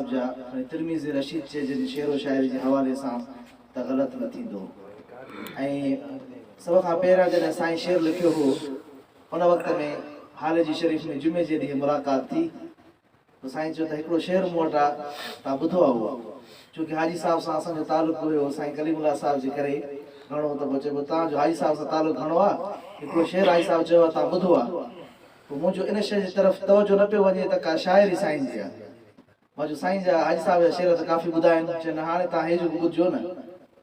साहब जा तिरमिज़ी रशीद जे जिन शेर व शाइरी जे हवाले सां त ग़लति न थींदो। ऐं सभ खां पहिरियां जॾहिं साईं शेर लिखियो हो उन वक़्त में हाल जी शरीफ़ में जुमे जे ॾींहुं मुलाक़ात थी त साईं चयो त हिकिड़ो शेर मूं वटि आहे, तव्हां ॿुधो आहे उहो। छोकी हाजी साहिब सां असांजो तालुक़ु हुयो साईं कलीमुल्लाह साहिब जे करे घणो, त पोइ चइबो तव्हांजो हाजी साहिब सां तालुक़ु घणो आहे, हिकिड़ो शेर हाजी साहिब चयो आहे तव्हां ॿुधो आहे। पोइ मुंहिंजो इन शइ जी तरफ़ तवजो न पियो वञे त का शाइरी साईं जी आहे। मां जो साईं जा हाजी साहिब जा शेर त काफ़ी ॿुधा आहिनि, चवनि हाणे तव्हां हे जो ॿुधिजो न।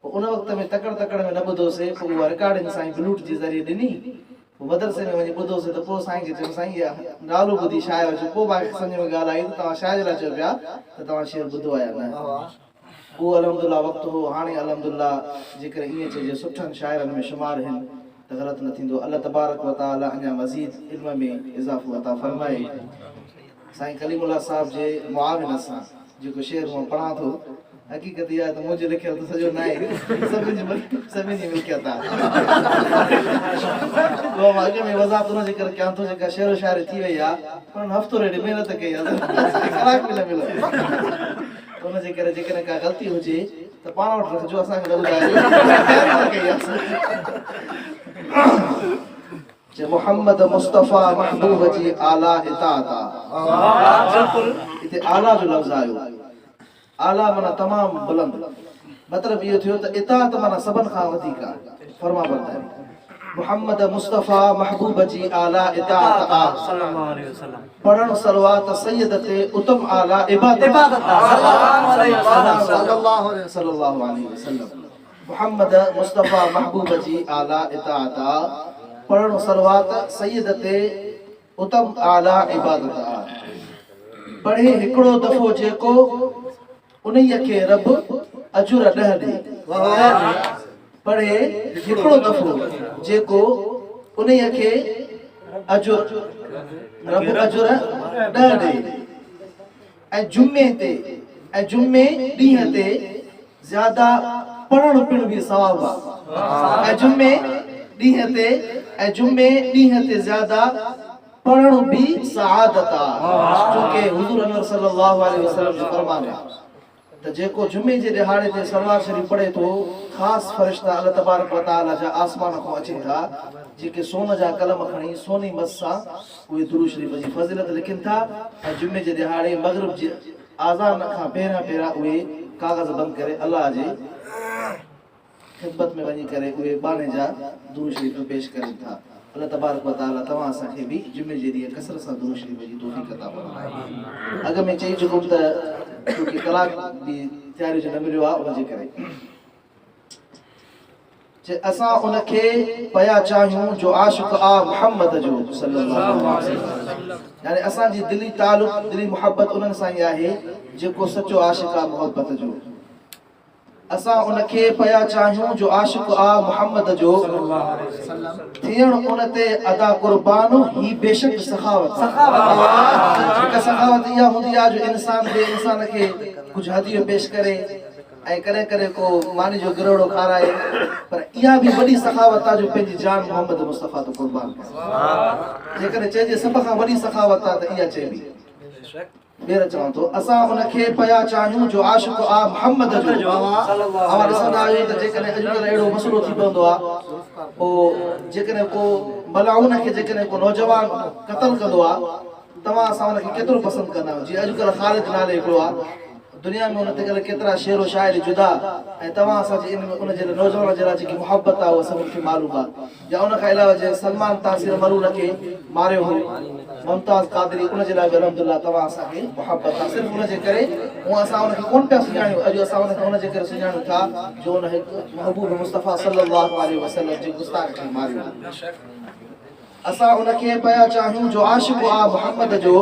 पोइ उन वक़्त में तकड़ में न ॿुधोसीं, पोइ उहा रिकॉर्डिंग साईं ब्लूट जे ज़रिए ॾिनी, पोइ मदरसे में वञी ॿुधोसीं त पोइ साईं खे चयो साईं इहा नालो ॿुधी शाइर जो पोइ मूंखे सम्झ में ॻाल्हि आई त तव्हां शाइर लाइ चयो पिया त तव्हां शेर ॿुधो आहे या न। उहो अलहमदुलिल्लाह वक़्तु हो। हाणे अलहमदुलिल्लाह जेकर ईअं चइजे सुठनि शाइरनि में शुमार आहिनि त ग़लति न थींदो। अल्लाह तबारक व तआला अञा मज़ीद इल्म में इज़ाफ़ो अता फरमाए। साईं कलीमुल्लाह साहिब जे मुआविन सां जेको शेर मां पढ़ां थो, हक़ीक़त इहा आहे त मुंहिंजो लिखियल त सॼो न आहे, सभिनी जी मिल्कियत आहे। उहा मां अॻु में वज़ाहत हुनजे करे कयां थो, जेका शेर शाइरी थी वई आहे उन्हनि हफ़्तो हेॾी महिनत कई आहे, कलाक बि न मिलियो। उनजे करे जेकॾहिं का ग़लती हुजे त पाण वटि रखिजो, असांखे न ॿुधाइजो। मोहम्मद मुस्तफ़ा महबूब जी आला इताअत आहे। हिते आला जो लफ़्ज़ आयो, आला माना तमामु बुलंद, मतिलबु इहो थियो त इताअत माना सभिनि खां वधीक आहे, फर्मा बरदारी। मोहम्मद मुस्तफ़ा महबूब जी आला इताअत आहे, पढ़ण सलवात सैयद ते उत्तम आला इबादत सल्लल्लाहु अलैहि वसल्लम। मोहम्मद मुस्तफ़ा महबूब जी आला इताअत आहे, पढ़ण सलवात सैयद ते उत्तम आला इबादत आहे। पढ़े हिकिड़ो दफ़ो जेको उन्हीअ खे रब अजुर ॾह ॾे। पढ़े हिकिड़ो दफ़ो जेको उन्हीअ खे अजुर रब अजुर ॾह ॾे। ऐं जुमे ते ऐं जुमे ॾींहं ते ज़्यादा पढ़ण पिण बि सवाबु आहे। ऐं जुमे ॾींहं ते ज़्यादा पढ़ण बि सआदत आहे। छोकी हुज़ूर अनवर सल्लल्लाहु अलैहि वसल्लम जो फरमान आहे त जेको जुमे जे ॾिहाड़े ते सलवार शरीफ़ पढ़े थो, ख़ासि फ़रिश्ता अल्लाह तबारक व तआला जा आसमान खां अचनि था, जेके सोन जा कलम खणी सोनी मस सां उहे दुरूद शरीफ़ जी फज़ीलत लिखनि था। ऐं जुमे जे ॾिहाड़े मग़रिब जे आज़ान खां पहिरियां उहे काग़ज़ बंदि करे अल्लाह जे ख़िदमत में वञी करे उहे बाने जा दुरूद शरीफ़ पेश कनि था। अल्लाह तबारक व तआला तव्हां असांखे बि जुमे जे ॾींहुं कसरत सां दुरूद शरीफ़ जी तौफ़ीक़ अता फ़रमाए। अॻ में चई चुकुमि त छोकी कलाक बि तयारी जो न मिलियो आहे, उनजे करे असां उनखे पिया चाहियूं जो आशिक़ आहे मुहम्मद जो सल्लल्लाहु अलैहि वसल्लम। यानी असांजी दिली तालुक़ दिली मुहबत उन्हनि सां ई आहे जेको सचो आशिक़ आहे मुहबत जो। असां उनखे पिया चाहियूं जो आशिक़ आहे मुहम्मद जो थियण उन ते अदा कुर्बान ही बेशक सखावत। हिकु सखावत इहा हूंदी आहे जो इंसान ॿिए इंसान खे कुझु हदियो पेश करे ऐं कॾहिं कॾहिं को मानी जो गिरोड़ो खाराए, पर इहा बि वॾी सखावत आहे जो पंहिंजी जान मोहम्मद मुस्तफ़ा तो कुर्बान करे। जेकॾहिं चइजे सभ खां वॾी सखावत आहे त इहा चइबी। ॿीहर चवां थो, असां उनखे पिया चाहियूं जो आशिक़ आहे मुहम्मद जो। अवां ॾिसंदा आहियूं त जेकॾहिं अॼुकल्ह अहिड़ो मसइलो थी पवंदो आहे, पोइ जेकॾहिं को मलाउन खे जेकॾहिं को नौजवान क़तल कंदो आहे, तव्हां असां उनखे केतिरो पसंदि कंदा आहियो। जीअं अॼुकल्ह ख़ालिद नाले हिकिड़ो आहे, दुनिया में उन ते केतिरा शेर व शाइरी जुदा, ऐं तव्हां असांजे इन में उनजे नौजवान जे लाइ जेकी मुहबत आहे उहा सभिनि खे मालूम आहे। या उन खां अलावा जीअं सलमान तासीर मलून खे मारियो हो, मुमताज़ कादरी, उनजे लाइ बि अलहमदुलिल्लाह तव्हां असांखे मुहबत आहे। सिर्फ़ु उनजे करे हूअं असां उनखे कोन पिया सुञाणियूं, अॼु असां उनखे उनजे करे सुञाणूं था जो उन महबूब मुस्तफ़ा सल्लल्लाहु अलैहि वसल्लम जे गुस्ताख खे मारियो। असां उनखे पिया चाहियूं जो आशिक़ आहे मुहम्मद जो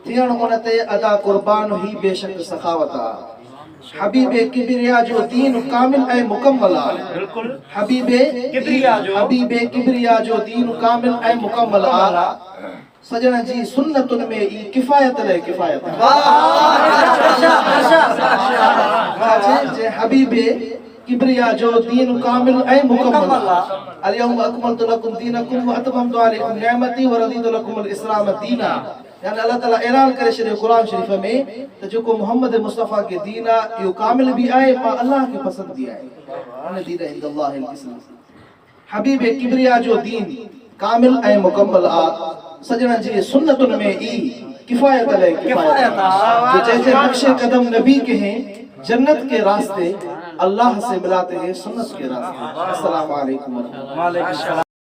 थियण उन ते अदा कुर्बान ही बेशक सखावत आहे। हबीबे किबरिया जो दीन कामिल ऐं मुकम्मल आहे। हबीबे किबरिया जो दीन कामिल ऐं मुकम्मल आहे। सजण जी सुन्नतुनि में ई किफ़ायत ले किफ़ायत आहे। हबीबे किबरिया जो दीन कामिल ऐं मुकम्मल आहे। अल यौम अकमलतु लकुम दीनकुम व अतममतु अलैकुम निअमती व रदीतु लकुम अल इस्लाम दीना। यानी अल्लाह ताला ऐलान करे छॾियो क़ुरान शरीफ़ में त जेको मोहम्मद मुस्तफ़ा के दीन आहे इहो कामिल बि आहे, मां अल्लाह खे पसंदि बि आहे। अन दीन इंदल्लाहिल इस्लाम। हबीब किबरिया जो दीन कामिल ऐं मुकम्मल आहे। सजणनि जी सुन्नतुनि में ई किफ़ायत है, किफ़ायत जो जैसे नक्शे कदम नबी के हैं, जन्नत के रास्ते अल्लाह से मिलाते हैं सुन्नत के रास्ते। अस्सलाम वालेकुम।